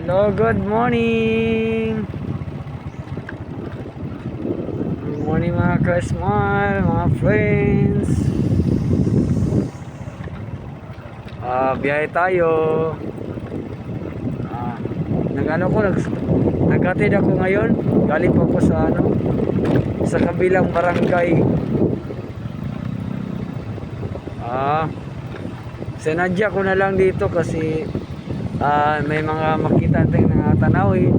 Hello, good morning. Good morning mga ka-smile, mga friends. Biyahe tayo. Naghatid ako ngayon. Galing pa ako sa kabilang barangay. Sinadya ko na lang dito kasi may mga makita tayong tanawin.